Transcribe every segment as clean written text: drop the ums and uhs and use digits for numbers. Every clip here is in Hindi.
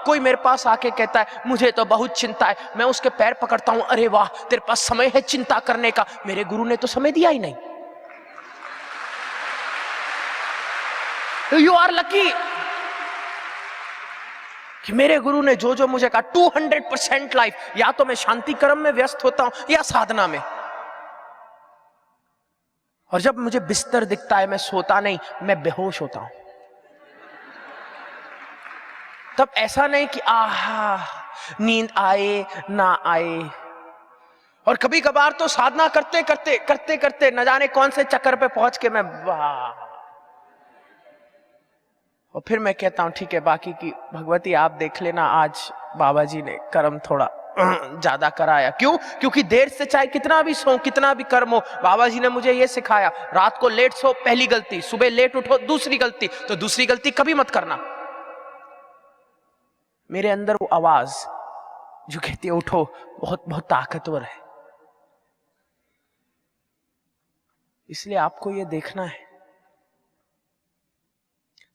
कोई मेरे पास आके कहता है मुझे तो बहुत चिंता है, मैं उसके पैर पकड़ता हूं, अरे वाह तेरे पास समय है चिंता करने का, मेरे गुरु ने तो समय दिया ही नहीं। यू आर लकी कि मेरे गुरु ने जो जो मुझे कहा 200% लाइफ, या तो मैं शांति कर्म में व्यस्त होता हूं या साधना में। और जब मुझे बिस्तर दिखता है मैं सोता नहीं, मैं बेहोश होता हूं। तब ऐसा नहीं कि आहा नींद आए ना आए। और कभी कभार तो साधना करते करते करते करते न जाने कौन से चक्कर पे पहुंच के मैं वाह, और फिर मैं कहता हूं ठीक है बाकी की भगवती आप देख लेना, आज बाबा जी ने कर्म थोड़ा ज्यादा कराया। क्यों? क्योंकि देर से चाहे कितना भी सो कितना भी कर्म हो, बाबा जी ने मुझे ये सिखाया, रात को लेट सो पहली गलती, सुबह लेट उठो दूसरी गलती, तो दूसरी गलती कभी मत करना। मेरे अंदर वो आवाज जो कहती है उठो बहुत बहुत ताकतवर है। इसलिए आपको ये देखना है,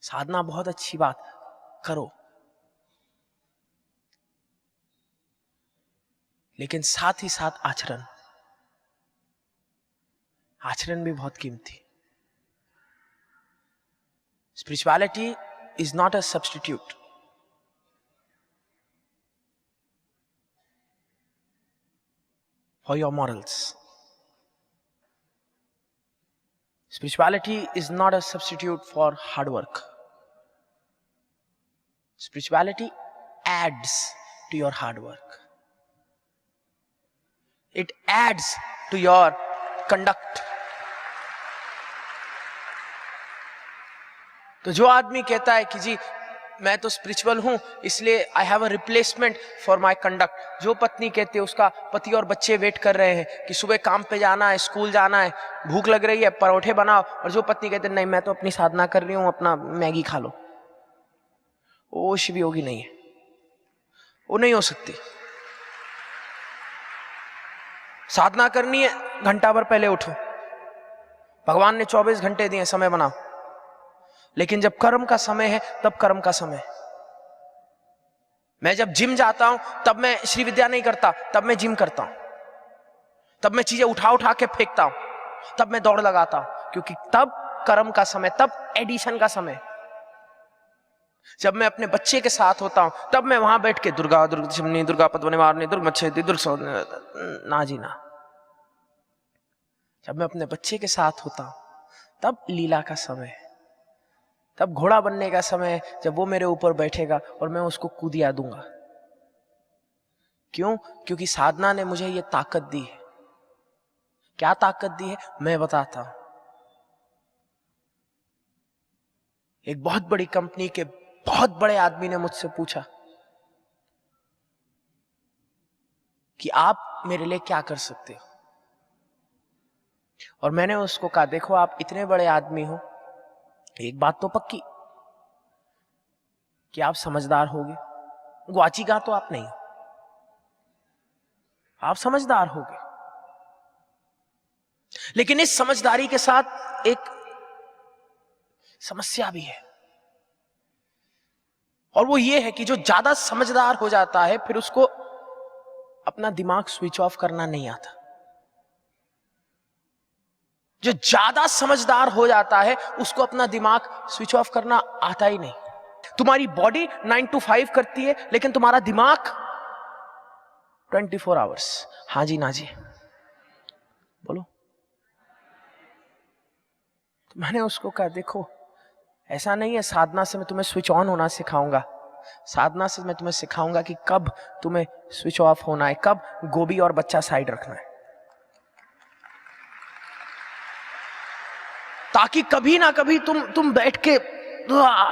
साधना बहुत अच्छी बात, करो, लेकिन साथ ही साथ आचरण, आचरण भी बहुत कीमती। Spirituality is not a substitute for your morals. Spirituality is not a substitute for hard work. Spirituality adds to your hard work. It adds to your conduct. तो जो आदमी कहता है कि जी मैं तो स्पिरिचुअल हूं इसलिए I have a replacement for my conduct, जो पत्नी कहती है उसका पति और बच्चे वेट कर रहे हैं कि सुबह काम पे जाना है, स्कूल जाना है, भूख लग रही है परोठे बनाओ, और जो पत्नी कहते नहीं मैं तो अपनी साधना कर रही हूं, अपना मैगी खा लो, वो शिवयोगी नहीं है, वो नहीं हो सकती। साधना करनी है घंटा भर पहले उठो, भगवान ने 24 घंटे दिए, समय बनाओ, लेकिन जब कर्म का समय है तब कर्म का समय। मैं जब जिम जाता हूं तब मैं श्री विद्या नहीं करता, तब मैं जिम करता हूं, तब मैं चीजें उठा उठा के फेंकता हूं, तब मैं दौड़ लगाता हूं, क्योंकि तब कर्म का समय, तब एडिशन का समय। जब मैं अपने बच्चे के साथ होता हूं तब मैं वहां बैठ के दुर्गा दुर्ग चिमनी, दुर्गा पद्मनि मारनी, दुर्ग मच्छे दुर्ग ना जीना। जब मैं अपने बच्चे के साथ होता हूं तब लीला का समय, तब घोड़ा बनने का समय, जब वो मेरे ऊपर बैठेगा और मैं उसको कूदिया दूंगा। क्यों? क्योंकि साधना ने मुझे ये ताकत दी है। क्या ताकत दी है मैं बताता हूं। एक बहुत बड़ी कंपनी के बहुत बड़े आदमी ने मुझसे पूछा कि आप मेरे लिए क्या कर सकते हो, और मैंने उसको कहा देखो आप इतने बड़े आदमी हो, एक बात तो पक्की कि आप समझदार होगे, ग्वाचिका तो आप नहीं हो, आप समझदार होगे, लेकिन इस समझदारी के साथ एक समस्या भी है, और वो ये है कि जो ज्यादा समझदार हो जाता है फिर उसको अपना दिमाग स्विच ऑफ करना नहीं आता। जो ज्यादा समझदार हो जाता है उसको अपना दिमाग स्विच ऑफ करना आता ही नहीं। तुम्हारी बॉडी 9 to 5 करती है, लेकिन तुम्हारा दिमाग 24 आवर्स। हाँ जी ना जी बोलो। तो मैंने उसको कहा देखो ऐसा नहीं है, साधना से मैं तुम्हें स्विच ऑन होना सिखाऊंगा, साधना से मैं तुम्हें सिखाऊंगा कि कब तुम्हें स्विच ऑफ होना है, कब गोभी और बच्चा साइड रखना है, ताकि कभी ना कभी तुम बैठ के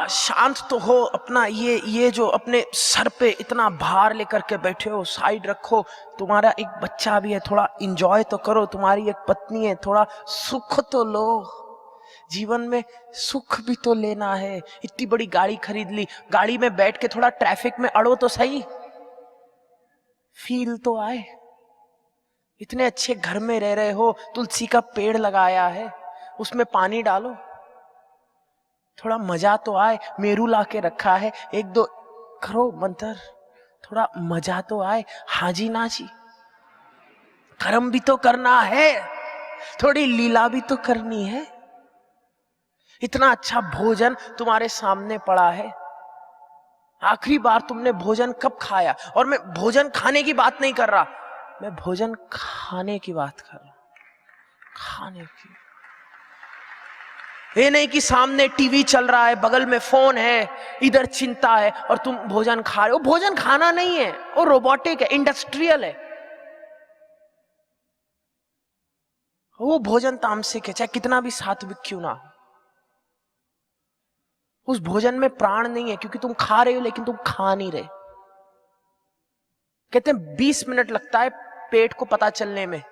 शांत तो हो। अपना ये जो अपने सर पे इतना भार लेकर के बैठे हो साइड रखो। तुम्हारा एक बच्चा भी है, थोड़ा इंजॉय तो करो। तुम्हारी एक पत्नी है, थोड़ा सुख तो लो। जीवन में सुख भी तो लेना है। इतनी बड़ी गाड़ी खरीद ली, गाड़ी में बैठ के थोड़ा ट्रैफिक में अड़ो तो सही, फील तो आए। इतने अच्छे घर में रह रहे हो, तुलसी का पेड़ लगाया है, उसमें पानी डालो, थोड़ा मजा तो आए। मेरू ला के रखा है, एक दो करो मंत्र, थोड़ा मजा तो आए। हाजी नाजी, कर्म भी तो करना है, थोड़ी लीला भी तो करनी है। इतना अच्छा भोजन तुम्हारे सामने पड़ा है, आखिरी बार तुमने भोजन कब खाया? और मैं भोजन खाने की बात नहीं कर रहा, मैं भोजन खाने की बात कर रहा, खाने की। ये नहीं कि सामने टीवी चल रहा है, बगल में फोन है, इधर चिंता है और तुम भोजन खा रहे हो। भोजन खाना नहीं है, वो रोबोटिक है, इंडस्ट्रियल है। वो भोजन तामसिक है, चाहे कितना भी सात्विक क्यों ना हो। उस भोजन में प्राण नहीं है, क्योंकि तुम खा रहे हो लेकिन तुम खा नहीं रहे। कहते हैं 20 मिनट लगता है पेट को पता चलने में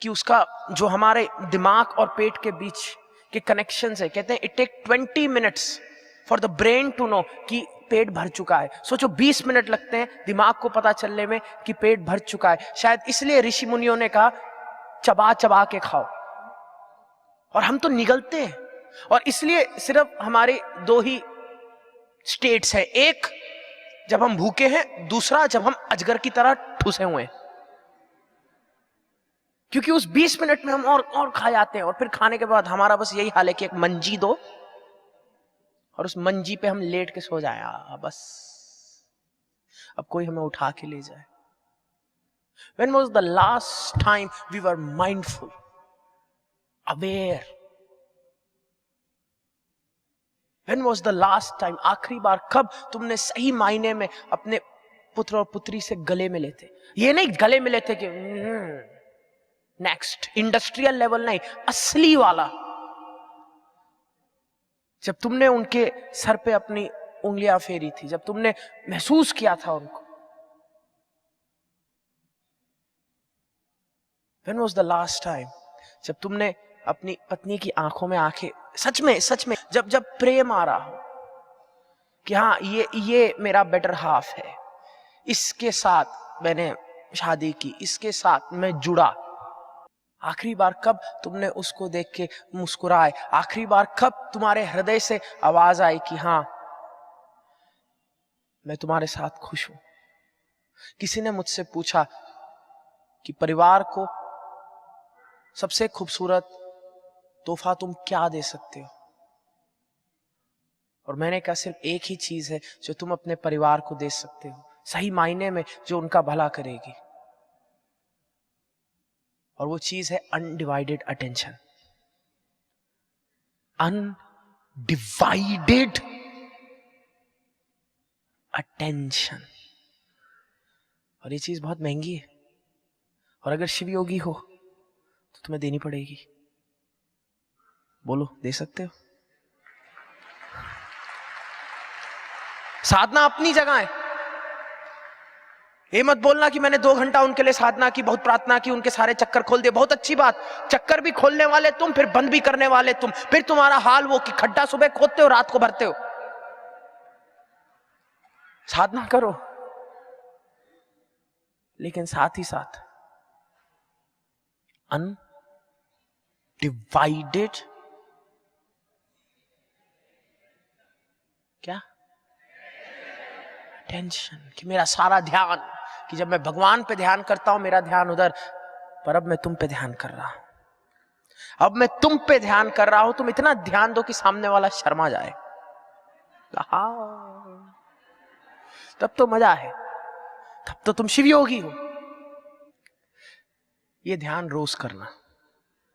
कि उसका जो हमारे दिमाग और पेट के बीच के कनेक्शंस है, कहते हैं it take 20 minutes for the brain to know कि पेट भर चुका है। सोचो 20 मिनट लगते हैं दिमाग को पता चलने में कि पेट भर चुका है। शायद इसलिए ऋषि मुनियों ने कहा चबा चबा के खाओ, और हम तो निगलते हैं। और इसलिए सिर्फ हमारे दो ही स्टेट्स हैं, एक जब हम भूखे हैं, दूसरा जब हम अजगर की तरह ठुसे हुए हैं। क्योंकि उस 20 मिनट में हम और खा जाते हैं, और फिर खाने के बाद हमारा बस यही हाल है कि एक मंजी दो और उस मंजी पे हम लेट के सो जाए, बस अब कोई हमें उठा के ले जाए। When was the last time we were mindful, aware? When was the last time, आखिरी बार कब तुमने सही मायने में अपने पुत्र और पुत्री से गले मिले थे? ये नहीं गले मिले थे कि नेक्स्ट, इंडस्ट्रियल लेवल नहीं, असली वाला। जब तुमने उनके सर पे अपनी उंगलियां फेरी थी, जब तुमने महसूस किया था उनको। When was the last time जब तुमने अपनी पत्नी की आंखों में आंखें सच में जब प्रेम आ रहा हो कि हाँ ये मेरा बेटर हाफ है, इसके साथ मैंने शादी की, इसके साथ मैं जुड़ा। आखिरी बार कब तुमने उसको देख के मुस्कुराए? आखिरी बार कब तुम्हारे हृदय से आवाज आई कि हाँ मैं तुम्हारे साथ खुश हूं? किसी ने मुझसे पूछा कि परिवार को सबसे खूबसूरत तोहफा तुम क्या दे सकते हो? और मैंने कहा सिर्फ एक ही चीज है जो तुम अपने परिवार को दे सकते हो, सही मायने में जो उनका भला करेगी, और वो चीज है अनडिवाइडेड अटेंशन। Undivided attention. और ये चीज बहुत महंगी है, और अगर शिवयोगी हो तो तुम्हें देनी पड़ेगी। बोलो, दे सकते हो? साधना अपनी जगह है। ये मत बोलना कि मैंने 2 घंटा उनके लिए साधना की, बहुत प्रार्थना की, उनके सारे चक्कर खोल दिए। बहुत अच्छी बात, चक्कर भी खोलने वाले तुम, फिर बंद भी करने वाले तुम। फिर तुम्हारा हाल वो कि खड्डा सुबह खोदते हो, रात को भरते हो। साधना करो, लेकिन साथ ही साथ अनडिवाइडेड क्या टेंशन, कि मेरा सारा ध्यान, कि जब मैं भगवान पे ध्यान करता हूं मेरा ध्यान उधर, पर अब मैं तुम पे ध्यान कर रहा हूं। अब मैं तुम पे ध्यान कर रहा हूं, तुम इतना ध्यान दो कि सामने वाला शर्मा जाए। तब तो मजा है, तब तो तुम शिवयोगी हो। ये ध्यान रोज करना।